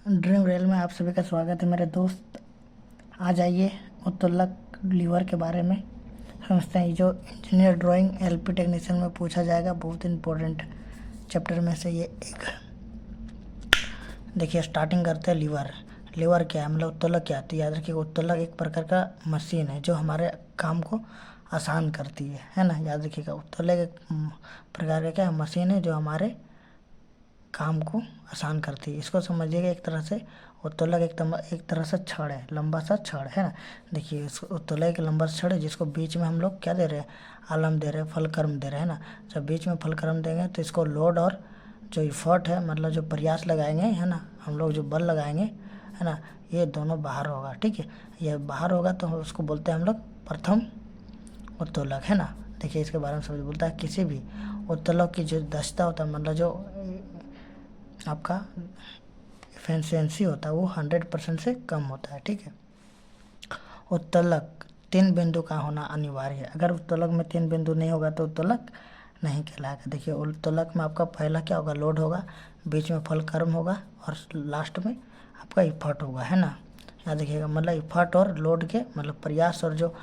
Dream rail में आप सभी का स्वागत है मेरे दोस्त। आ जाइए उत्तोलक लीवर के बारे में समझते हैं। जो इंजीनियर ड्राइंग एलपी टेक्नीशियन में पूछा जाएगा, बहुत इंपॉर्टेंट चैप्टर में से ये एक। देखिए स्टार्टिंग करते हैं लीवर। लीवर क्या है, मतलब उत्तोलक क्या आती है। याद रखिए उत्तोलक एक प्रकार का मशीन है जो हमारे काम को आसान करती है ना। याद रखिएगा उत्तोलक एक प्रकार का क्या मशीन है जो हमारे काम को आसान करती है। इसको समझिएगा एक तरह से उत्तोलक एक तरह से छड़ है, लंबा सा छड़ है ना। देखिए इस उत्तोलक एक लंबा सा छड़ है जिसको बीच में हम लोग क्या दे रहे हैं, आलम दे रहे हैं, फलक्रम दे रहे हैं ना। जब बीच में फलक्रम देंगे तो इसको लोड और जो इफर्ट है, मतलब जो प्रयास लगाएंगे है ना, हम लोग जो बल लगाएंगे है ना, ये दोनों बाहर होगा। ठीक है, ये बाहर होगा तो उसको बोलते हैं हम लोग प्रथम उत्तोलक है ना। देखिए इसके बारे में समझ बोलता है किसी भी उत्तोलक की जो दक्षता होता है, मतलब जो आपका एफिशिएंसी होता है वो 100% से कम होता है। ठीक है, उत्तोलक 3 बिंदु का होना अनिवार्य है। अगर उत्तोलक में 3 बिंदु नहीं होगा तो उत्तोलक नहीं कहलाएगा। देखिए उत्तोलक में आपका पहला क्या होगा, लोड होगा, बीच में फलक्रम होगा और लास्ट में आपका इफर्ट होगा है ना। याद रखिएगा मतलब इफर्ट और लोड के मतलब प्रयास और जो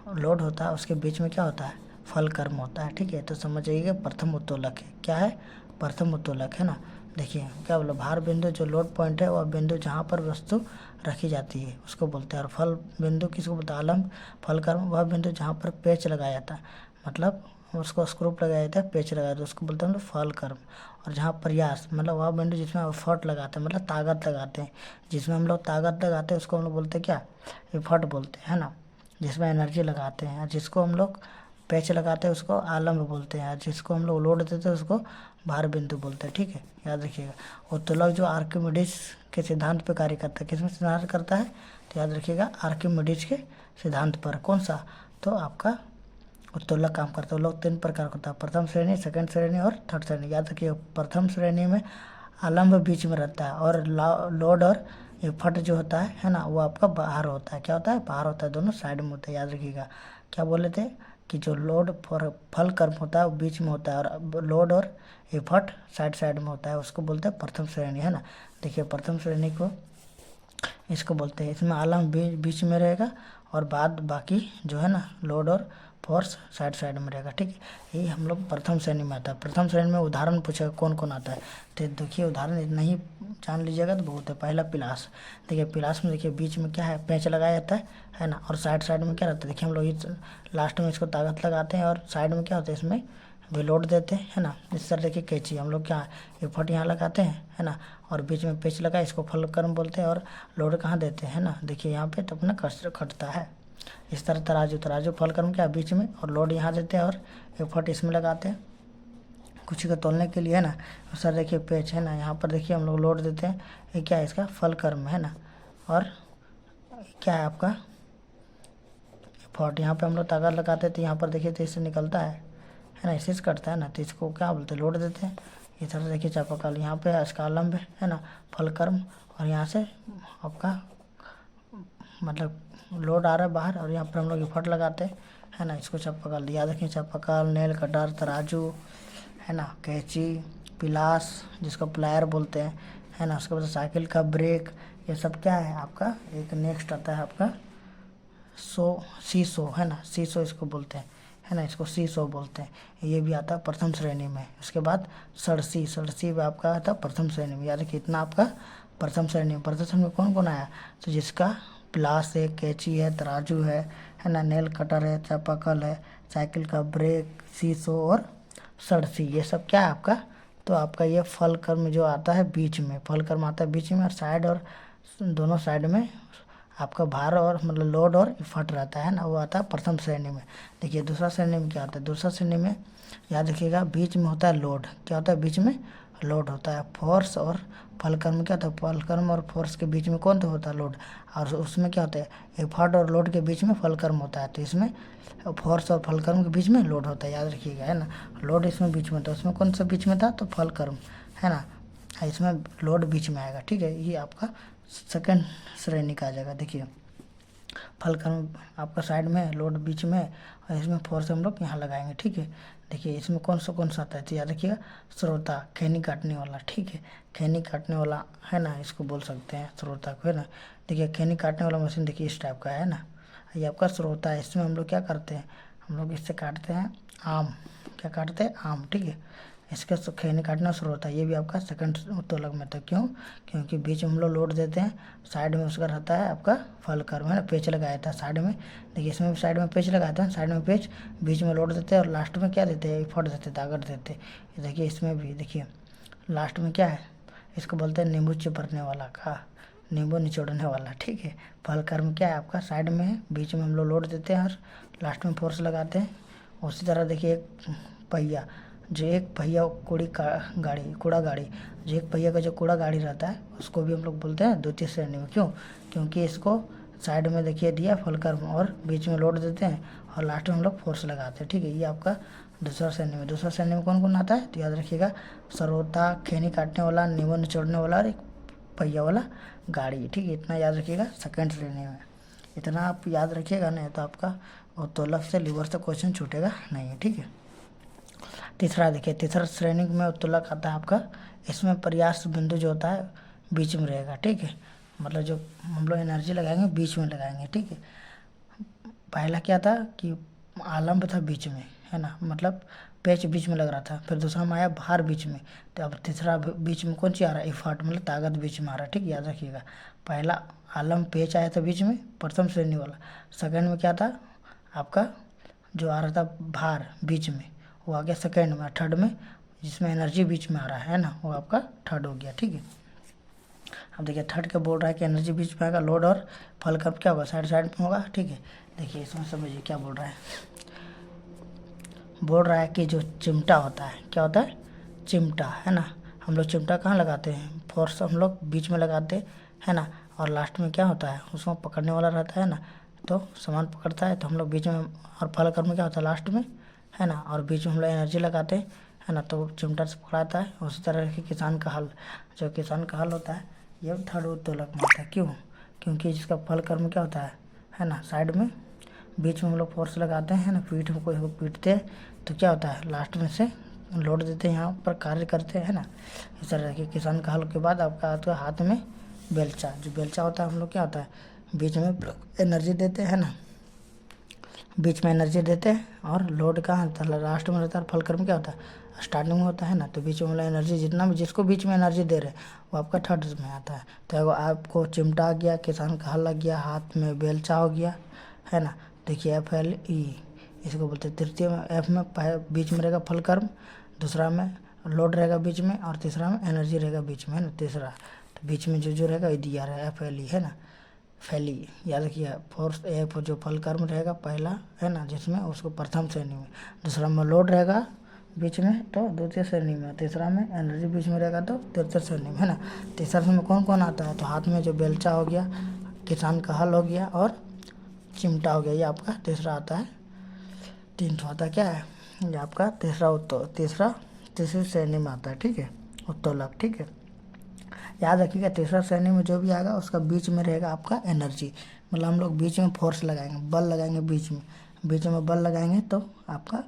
लोड होता है उसके बीच में क्या होता है, फलक्रम होता है। ठीक है, तो समझ जाइए प्रथम उत्तोलक है। क्या है, प्रथम उत्तोलक है ना। देखिए क्या बोला, भार बिंदु जो लोड पॉइंट है वह बिंदु जहाँ पर वस्तु रखी जाती है उसको बोलते हैं। और फल बिंदु किसको बोलते हैं, आलम फलक्रम वह बिंदु जहाँ पर पेच लगाया जाता है, मतलब उसको स्क्रू लगाया जाता है, पेच लगाया जाता है, उसको बोलते हैं हम लोग फलक्रम। और जहाँ प्रयास मतलब वह बिंदु जिसमें एफर्ट लगाते हैं, मतलब ताकत लगाते हैं, जिसमें हम लोग ताकत लगाते हैं उसको हम लोग बोलते हैं क्या, एफर्ट बोलते हैं ना। जिसमें एनर्जी लगाते हैं, जिसको हम लोग पैच लगाते हैं उसको आलम्ब बोलते हैं, जिसको हम लोग लोड देते हैं उसको भार बिंदु बोलते हैं। ठीक है, याद रखिएगा। उत्तोलक जो आर्किमिडीज के सिद्धांत पर कार्य करता है, किसमें सिद्धांत करता है, तो याद रखिएगा आर्किमिडीज के सिद्धांत पर। कौन सा, तो आपका उत्तोलक काम करता है। लोग 3 प्रकार का होता है, प्रथम श्रेणी, सेकंड श्रेणी और थर्ड श्रेणी। याद रखिए प्रथम श्रेणी में आलम्ब बीच में रहता है और लोड और एफर्ट जो होता है ना, वो आपका बाहर होता है। क्या होता है, बाहर होता है, दोनों साइड में होता है। याद रखिएगा क्या बोले थे कि जो लोड फॉर फल कर्म होता है वो बीच में होता है और लोड और एफर्ट साइड साइड में होता है, उसको बोलते हैं प्रथम श्रेणी है ना। देखिए प्रथम श्रेणी को इसको बोलते हैं, इसमें आलम बीच में रहेगा और बाद बाकी जो है ना लोड और फोर्स साइड साइड में रहेगा। ठीक है, यही हम लोग प्रथम श्रेणी में आता है। प्रथम श्रेणी में उदाहरण पूछेगा कौन कौन आता है, तो देखिए उदाहरण इतना ही जान लीजिएगा तो बहुत है। पहला पिलास। देखिए पिलास में देखिए बीच में क्या है, पेंच लगाया जाता है ना, और साइड साइड में क्या रहता है, देखिए हम लोग लास्ट में इसको ताकत लगाते हैं और साइड में क्या होता है, इसमें भी लोड देते हैं है ना। इस तरह देखिए कैंची हम लोग क्या एफर्ट यहाँ लगाते हैं है ना, और बीच में पेच लगा, इसको फलक्रम बोलते हैं। और लोड कहाँ देते हैं ना, देखिए यहाँ पे तो अपना कष्ट खटता है। इस तरह तराजू, तराजू फलक्रम क्या बीच में और लोड यहाँ देते हैं और एफर्ट इसमें लगाते हैं कुछ को तोलने के लिए है ना। सर देखिए पेच है ना, यहाँ पर देखिए हम लोग लोड देते हैं, ये क्या है, इसका फलक्रम है ना। और क्या है आपका एफर्ट, यहाँ पे हम लोग ताकत लगाते हैं तो यहाँ पर देखिए तो इससे निकलता है ना, इसी से कटता है ना, तो इसको क्या बोलते हैं, लोड देते हैं। इस तरह देखिए चापाकल, यहाँ पे इसका लंब है ना, फलक्रम, और यहाँ से आपका मतलब लोड आ रहा है बाहर और यहाँ पर हम लोग एफर्ट लगाते हैं है ना। इसको चापाकल, याद रखिए चापाकल, नेल कटर, तराजू है ना, कैंची, पिलास जिसको प्लायर बोलते हैं है ना। उसके बाद साइकिल का ब्रेक, ये सब क्या है आपका। एक नेक्स्ट आता है आपका सीसो है ना, सीसो इसको बोलते हैं है ना, इसको सीसो बोलते हैं, ये भी आता है प्रथम श्रेणी में। उसके बाद सड़सी, सड़सी भी आपका आता है प्रथम श्रेणी में। याद रखिए इतना आपका प्रथम श्रेणी में। प्रथम श्रेणी में कौन कौन आया, तो जिसका प्लास है, कैंची है, तराजू है ना, नेल कटर है, चापाकल है, साइकिल का ब्रेक, सीसो और सड़सी, ये सब क्या है आपका, तो आपका ये फल कर्म जो आता है बीच में, फल कर्म आता है बीच में, और साइड और दोनों साइड में आपका भार और मतलब लोड और इफर्ट रहता है ना, वो आता है प्रथम श्रेणी में। देखिए दूसरा श्रेणी में क्या आता है, दूसरा श्रेणी में याद रखिएगा बीच में होता है लोड। क्या होता है, बीच में लोड होता है। फोर्स और फलक्रम में क्या होता है, फलक्रम और फोर्स के बीच में कौन तो होता है, लोड। और उसमें क्या होता है, एफर्ट और लोड के बीच में फलक्रम होता है, तो इसमें फोर्स और फलक्रम के बीच में लोड होता है। याद रखिएगा है ना, लोड इसमें बीच में था, उसमें कौन सा बीच में था, तो फलक्रम है ना, इसमें लोड बीच में आएगा। ठीक है, ये आपका सेकंड श्रेणी का आ जाएगा। देखिए फलक्रम आपका साइड में, लोड बीच में, और इसमें फोर्स हम लोग यहाँ लगाएंगे। ठीक है, देखिए इसमें कौन सा आता है तो याद रखिएगा, स्रोता, खैनी काटने वाला। ठीक है, खैनी काटने वाला है ना, इसको बोल सकते हैं स्रोता को, है ना। देखिए खैनी काटने वाला मशीन देखिए इस टाइप का है ना, ये आपका स्रोता है। इसमें हम लोग क्या करते हैं, हम लोग इससे काटते हैं आम। क्या काटते हैं, आम। ठीक है, इसका खैनी काटना शुरू होता है। ये भी आपका सेकंड उत्तोलक में था। क्यों, क्योंकि बीच में हम लोग लोड देते हैं, साइड में उसका रहता है आपका फलकर्म, है ना, पेच लगाया था साइड में। देखिए इसमें भी साइड में पेच लगाते हैं, साइड में पेच, बीच में लोड देते हैं, और लास्ट में क्या देते हैं, फट देते, ताकत देते। देखिए इसमें भी देखिए लास्ट में क्या है, इसको बोलते हैं नींबू चिपरने वाला का, नींबू निचोड़ने वाला। ठीक है, फलकर्म क्या है आपका साइड में है, बीच में हम लोग लोड देते हैं और लास्ट में फोर्स लगाते हैं। उसी तरह देखिए एक पहिया, जो एक पहिया कूड़ा गाड़ी, जो एक पहिया का जो कूड़ा गाड़ी रहता है उसको भी हम लोग बोलते हैं द्वितीय श्रेणी में। क्यों, क्योंकि इसको साइड में देखिए दिया फलकर्म और बीच में लोड देते हैं और लास्ट में हम लोग फोर्स लगाते हैं। ठीक है, ये आपका दूसरा श्रेणी में। दूसरा श्रेणी में कौन कौन आता है तो याद रखिएगा, सरोता, खैनी काटने वाला, नींबू निचोड़ने वाला और एक पहिया वाला गाड़ी। ठीक है, इतना याद रखिएगा सेकंड श्रेणी में। इतना आप याद रखिएगा, नहीं तो आपका उत्तोलक से लीवर से क्वेश्चन छूटेगा नहीं। ठीक है, तीसरा देखिए, तीसरा श्रेणी में उत्तोलक आता है आपका, इसमें प्रयास बिंदु जो होता है बीच में रहेगा। ठीक है, मतलब जो हम लोग एनर्जी लगाएंगे बीच में लगाएंगे। ठीक है, पहला क्या था कि आलम्ब था बीच में, है ना, मतलब पेच बीच में लग रहा था। फिर दूसरा में आया भार बीच में, तो अब तीसरा बीच में कौन सी आ रहा है, इफर्ट, मतलब ताकत बीच में आ रहा है। ठीक, याद रखिएगा, पहला आलम्ब पेच आया था बीच में, प्रथम श्रेणी वाला। सेकंड में क्या था आपका, जो आ रहा था भार बीच में, वो आ गया सेकंड में। थर्ड में जिसमें एनर्जी बीच में आ रहा है ना, वो आपका थर्ड हो गया। ठीक है, अब देखिए थर्ड के बोल रहा है कि एनर्जी बीच में आएगा, लोड और फलकर्म क्या होगा, साइड साइड में होगा। ठीक है, देखिए इसमें समझिए क्या बोल रहा है, बोल रहा है कि जो चिमटा होता है, क्या होता है, चिमटा, है ना, हम लोग चिमटा कहाँ लगाते हैं, फोर्स हम लोग बीच में लगाते हैं ना, और लास्ट में क्या होता है, उसमें पकड़ने वाला रहता है ना, तो सामान पकड़ता है तो हम लोग बीच में, और फलकर्म में क्या होता है लास्ट में, है ना, और बीच में हम लोग एनर्जी लगाते हैं, है ना, तो चिमटा से पकड़ाता है। उसी तरह के किसान का हल, जो किसान का हल होता है, ये थर्ड उत्तोलक में आता है। क्यों, क्योंकि जिसका फलकर्म क्या होता है ना, साइड में, बीच में हम लोग फोर्स लगाते हैं ना, पीठ में कोई पीटते हैं तो क्या होता है, लास्ट में से लोड देते हैं, यहाँ पर कार्य करते हैं ना। इस तरह के किसान का हल के बाद आपका आता है हाथ में बेलचा। जो बेलचा होता है हम लोग क्या होता है, बीच में एनर्जी देते हैं ना, बीच में एनर्जी देते हैं, और लोड कहाँ होता है, लास्ट में रहता है। फलकर्म क्या होता है, स्टार्टिंग में होता है ना, तो बीच में मतलब एनर्जी जितना भी जिसको बीच में एनर्जी दे रहे हैं वो आपका थर्ड में आता है। तो आपको चिमटा आ गया, किसान का हल लग गया, हाथ में बेलचा हो गया, है ना। देखिए FLE इसको बोलते हैं। तृतीय में एफ में बीच में रहेगा फलकर्म, दूसरा में लोड रहेगा बीच में, और तीसरा में एनर्जी रहेगा बीच में, है ना, तीसरा। तो बीच में जो रहेगा ये दिया रहा है FLE, है ना, फैली, याद रखिए। फोर्स एफ जो फलकर्म रहेगा पहला, है ना, जिसमें उसको प्रथम श्रेणी में, दूसरा में लोड रहेगा बीच में तो द्वितीय श्रेणी में, तीसरा में एनर्जी बीच में रहेगा तो तृतीय श्रेणी में, है ना। तीसरा में कौन कौन आता है, तो हाथ में जो बेलचा हो गया, किसान का हल हो गया, और चिमटा हो गया, ये आपका तीसरा आता है। तीन तो आता क्या है, ये आपका तीसरी श्रेणी में आता है। ठीक है, उत्तोलक। ठीक है, याद रखिएगा, तीसरा श्रेणी में जो भी आएगा उसका बीच में रहेगा आपका एनर्जी, मतलब हम लोग बीच में फोर्स लगाएंगे, बल लगाएंगे बीच में बल लगाएंगे तो आपका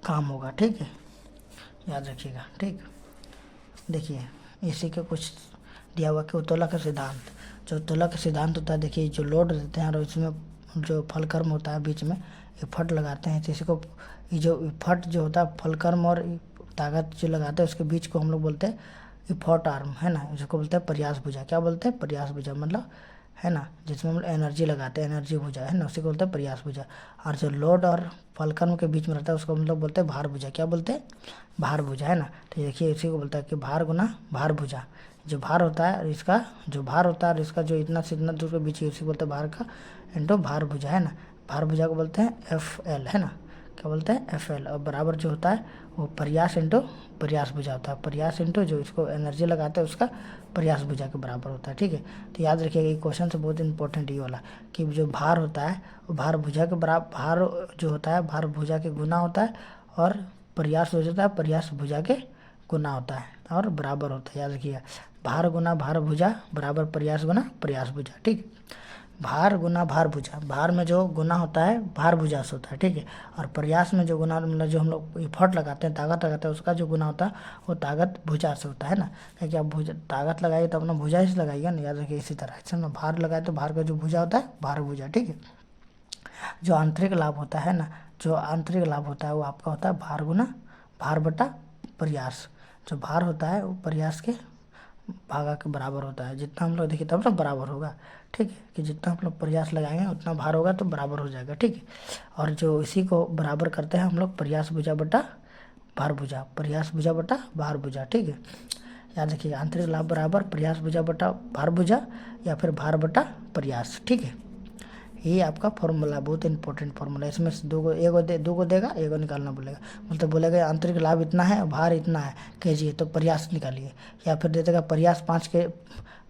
काम होगा। ठीक है, याद रखिएगा। ठीक, देखिए इसी के कुछ दिया हुआ कि उत्तोलक का सिद्धांत, जो उत्तोलक का सिद्धांत होता है, देखिए जो लोड देते हैं और इसमें जो फलकर्म होता है बीच में इफर्ट लगाते हैं, तो इसको जो इफर्ट जो होता है फलकर्म और ताकत जो लगाते हैं उसके बीच को हम लोग बोलते हैं इफर्ट आर्म, है ना, जिसको बोलते हैं प्रयास भुजा। क्या बोलते हैं, प्रयास भुजा, मतलब है ना, जिसमें हम एनर्जी लगाते हैं, एनर्जी भुजा, है ना, उसी को बोलते हैं प्रयास भुजा। और जो लोड और फलकर्म के बीच में रहता है उसको हम लोग बोलते हैं भार भुजा। क्या बोलते हैं, भार भुजा, है ना। तो देखिए इसी को बोलता है कि भार गुना भार भुजा। जो भार होता है और इसका जो भार होता है और इसका जो इतना से इतना दूर के बीच, उसी को बोलते हैं भार का इंटू भार भुजा, है ना। भार भुजा को बोलते हैं FL, है ना, क्या बोलते हैं FL। और बराबर जो होता है वो प्रयास इंटू प्रयास भुजा होता है, प्रयास इंटू जो इसको एनर्जी लगाता है उसका प्रयास भुजा के बराबर होता है। ठीक है, तो याद रखिएगा ये क्वेश्चन से बहुत इंपॉर्टेंट ये वाला, कि जो भार होता है वो भार भुजा के बराबर, भार जो होता है भार भुजा के गुना होता है, और प्रयास हो जाता है प्रयास भुजा के गुना होता है और बराबर होता है। याद रखिएगा, भार गुना भार भुजा बराबर प्रयास गुना प्रयास भुजा। ठीक, भार गुना भार भुजा, भार में जो गुना होता है भार भुजा से होता है, ठीक है। और प्रयास में जो गुना मतलब जो हम लोग एफर्ट लगाते हैं, ताकत लगाते हैं, उसका जो गुना होता है वो ताकत भुजा से होता है ना। क्योंकि आप भुजा ताकत लगाइए तो अपना भुजा ही से लगाइएगा ना, याद रखिए। इसी तरह से ना भार लगाए तो भार का जो भुजा होता है भार भुजा, ठीक है। जो आंतरिक लाभ होता है ना, जो आंतरिक लाभ होता है वो आपका होता है भार गुना भार बटा प्रयास। जो भार होता है वो प्रयास के भागा के बराबर होता है। जितना हम लोग देखिए तब तो बराबर होगा, ठीक है। कि जितना हम लोग प्रयास लगाएंगे उतना भार होगा तो बराबर हो जाएगा, ठीक है। और जो इसी को बराबर करते हैं हम लोग प्रयास भुजा बटा भार भुजा, प्रयास भुजा बटा भार भुजा, ठीक है। याद रखिए आंतरिक लाभ बराबर प्रयास भुजा बटा भार भुजा या फिर भार बटा प्रयास, ठीक है। ये आपका फॉर्मूला बहुत इंपॉर्टेंट फॉर्मूला है। इसमें से दो को देगा, एक को निकालना बोलेगा। मतलब बोलेगा आंतरिक लाभ इतना है, भार इतना है केजी है, तो प्रयास निकालिए। या फिर दे देगा प्रयास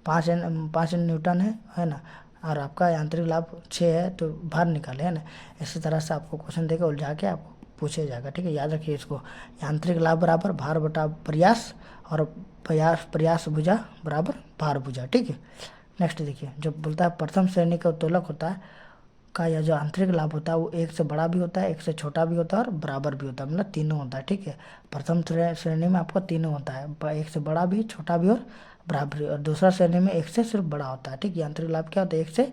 5 न्यूटन है ना, और आपका आंतरिक लाभ 6 है तो भार निकाले, है ना। इसी तरह से आपको क्वेश्चन देगा, उलझा के आपको पूछा जाएगा, ठीक है। याद रखिए इसको, आंतरिक लाभ बराबर भार बटा प्रयास और प्रयास भुजा बराबर भार भुजा, ठीक है। नेक्स्ट देखिए, जब बोलता है प्रथम श्रेणी का उत्तोलक होता है का यह जो आंतरिक लाभ होता है वो एक से बड़ा भी होता है, एक से छोटा भी होता है और बराबर भी होता है, मतलब तीनों होता है, ठीक है। प्रथम श्रेणी में आपका तीनों होता है, एक से बड़ा भी, छोटा भी और बराबर भी। और दूसरा श्रेणी में एक से सिर्फ बड़ा होता है, ठीक है। आंतरिक लाभ क्या होता है, एक से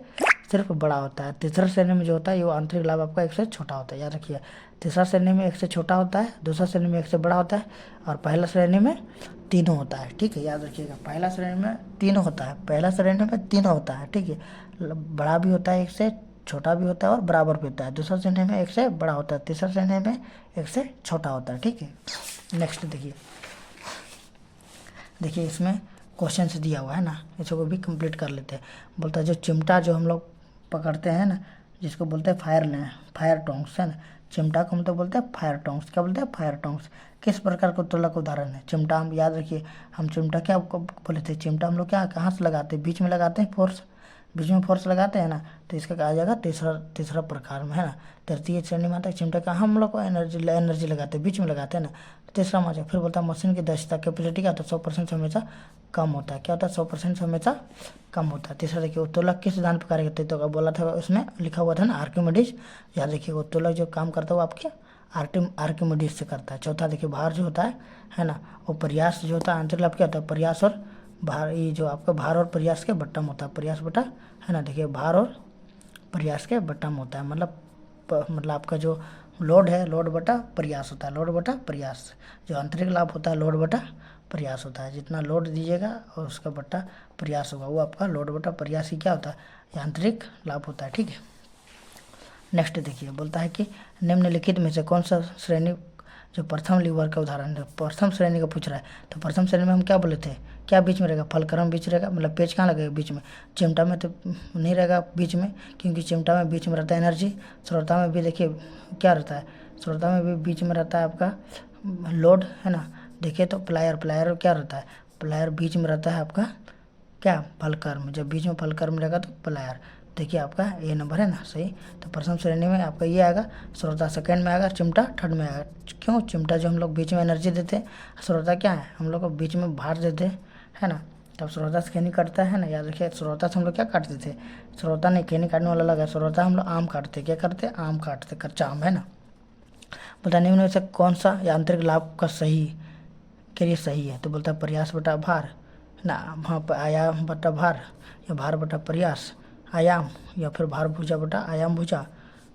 सिर्फ बड़ा होता है। तीसरा श्रेणी में जो होता है वो आंतरिक लाभ आपका एक से छोटा होता है, याद रखिए। तीसरा श्रेणी में एक से छोटा होता है, दूसरा श्रेणी में एक से बड़ा होता है और पहला श्रेणी में तीनों होता है, ठीक है। याद रखिएगा पहला श्रेणी में तीनों होता है, पहला श्रेणी में तीनों होता है, ठीक है। बड़ा भी होता है, एक से छोटा भी होता है और बराबर भी होता है। दूसरा श्रेणी में एक से बड़ा होता है, तीसरा श्रेणी में एक से छोटा होता है, ठीक है। नेक्स्ट देखिए इसमें क्वेश्चन से दिया हुआ है ना, इसको भी कंप्लीट कर लेते हैं। बोलता है जो चिमटा जो हम लोग पकड़ते हैं ना, जिसको बोलते हैं फायर टोंग्स, है ना। चिमटा को हम तो बोलते हैं फायर टोंग्स, क्या बोलते हैं फायर टोंग्स। किस प्रकार का उत्तोलक उदाहरण है चिमटा, हम याद रखिए। हम चिमटा क्या बोले थे, चिमटा हम लोग क्या कहाँ से लगाते हैं, बीच में लगाते हैं, बीच में फोर्स लगाते हैं ना, तो इसका कहा जाएगा तीसरा प्रकार में, है ना। तृतीय श्रेणी में आता है चिमटा का हम लोग को एनर्जी लगाते हैं, बीच में लगाते हैं ना, तो तीसरा में आ जाए। फिर बोलता है मशीन की दक्षता कैपेसिटी क्या होता है, 100% से हमेशा कम होता है, क्या होता है 100% से हमेशा कम होता है। तीसरा देखिए उत्तोलक किस सिद्धांत पर कार्य करते हैं, तो बोला था उसमें लिखा हुआ था ना आर्किमिडीज। याद रखिए उत्तोलक जो काम करता है वो आपके आर्किमिडीज से करता है। चौथा देखिए भार जो होता है ना, वो प्रयास जो होता है, आंतरिक लाभ क्या होता है, प्रयास और भार, ये जो आपका भार और प्रयास के बट्टा में होता है, प्रयास बटा, है ना। देखिए भार और प्रयास के बट्टा में होता है, मतलब आपका जो लोड है लोड बटा प्रयास होता है, लोड बटा प्रयास। जो आंतरिक लाभ होता है लोड बटा प्रयास होता है, जितना लोड दीजिएगा और उसका बट्टा प्रयास होगा वो आपका लोड बटा प्रयास ही क्या होता है, आंतरिक लाभ होता है, ठीक है। नेक्स्ट देखिए बोलता है कि निम्नलिखित में से कौन सा श्रेणी जो प्रथम लीवर का उदाहरण है, प्रथम श्रेणी का पूछ रहा है। तो प्रथम श्रेणी में हम क्या बोले थे, क्या बीच में रहेगा, फलक्रम बीच रहेगा, मतलब पेज कहाँ लगेगा बीच में। चिमटा में तो नहीं रहेगा बीच में, क्योंकि चिमटा में बीच में रहता है एनर्जी। श्रोता में भी देखिए क्या रहता है, श्रोता में भी बीच में रहता है आपका लोड, है ना। देखिए तो प्लायर क्या रहता है, प्लायर बीच में रहता है आपका क्या, फलकर्म। जब बीच में फलकर्म रहेगा तो प्लायर। देखिए आपका ये नंबर है ना सही। तो प्रथम श्रेणी में आपका ये आएगा, श्रोता सेकंड में आएगा, चिमटा थर्ड में आएगा। क्यों, चिमटा जो हम लोग बीच में एनर्जी देते हैं, श्रोता क्या है हम लोग को बीच में भार देते हैं, है ना। तब श्रोता से केनी काटता है ना, याद रखिए श्रोता से हम लोग क्या काटते थे, श्रोता नहीं केनी काटने वाला लगा, श्रोता हम लोग आम काटते, क्या करते आम काटते, कच्चा आम, है ना। बोलता निम्न में से कौन सा यांत्रिक लाभ का सही के लिए सही है, तो बोलता है प्रयास बटा भार ना, हाँ आयाम बटा भार या भार बटा प्रयास आयाम, या फिर भार भुजा बटा आयाम भुजा,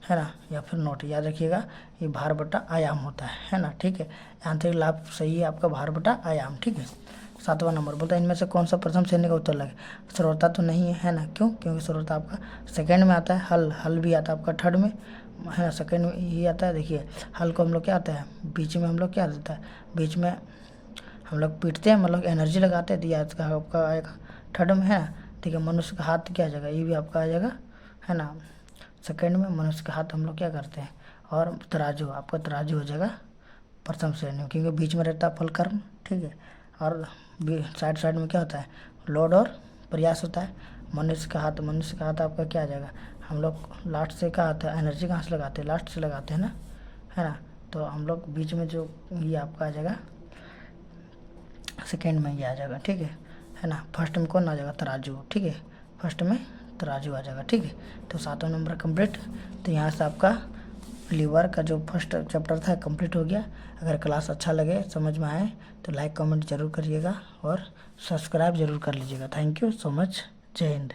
है ना। या फिर नोट, याद रखिएगा ये भार बटा आयाम होता है ना, ठीक है। आंतरिक लाभ सही है आपका भार बटा आयाम, ठीक है। 7वां नंबर बोलता है इनमें से कौन सा प्रथम श्रेणी का उत्तर लगे, श्रोता तो नहीं है ना, क्यों, क्योंकि श्रोता आपका सेकंड में आता है, हल भी आता है आपका थर्ड में, है ना, सेकंड में ही आता है। देखिए हल को हम लोग क्या आता है, बीच में हम लोग क्या देता है, बीच में हम लोग पीटते हैं, मतलब एनर्जी लगाते हैं, दिया आपका आएगा थर्ड में, है। ठीक है, मनुष्य का हाथ क्या आ जाएगा, ये भी आपका आ जाएगा, है ना, सेकंड में। मनुष्य का हाथ हम लोग क्या करते हैं, और तराजू आपका तराजू हो जाएगा प्रथम श्रेणी में, क्योंकि बीच में रहता है फलकर्म, ठीक है। और साइड में क्या होता है, लोड और प्रयास होता है। मनुष्य का हाथ आपका क्या आ जाएगा, हम लोग लास्ट से क्या आता है, एनर्जी कहाँ से लगाते हैं, लास्ट से लगाते हैं ना, है ना। तो हम लोग बीच में जो ये आपका आ जाएगा सेकेंड में ये आ जाएगा, ठीक है ना। फर्स्ट में कौन आ जाएगा, तराजू, ठीक है, फर्स्ट में तो राजू आ जाएगा। ठीक है, तो 7वां नंबर कंप्लीट। तो यहाँ से आपका लीवर का जो फर्स्ट चैप्टर था कंप्लीट हो गया। अगर क्लास अच्छा लगे, समझ में आए, तो लाइक कमेंट जरूर करिएगा और सब्सक्राइब जरूर कर लीजिएगा। Thank you so much. जय हिंद।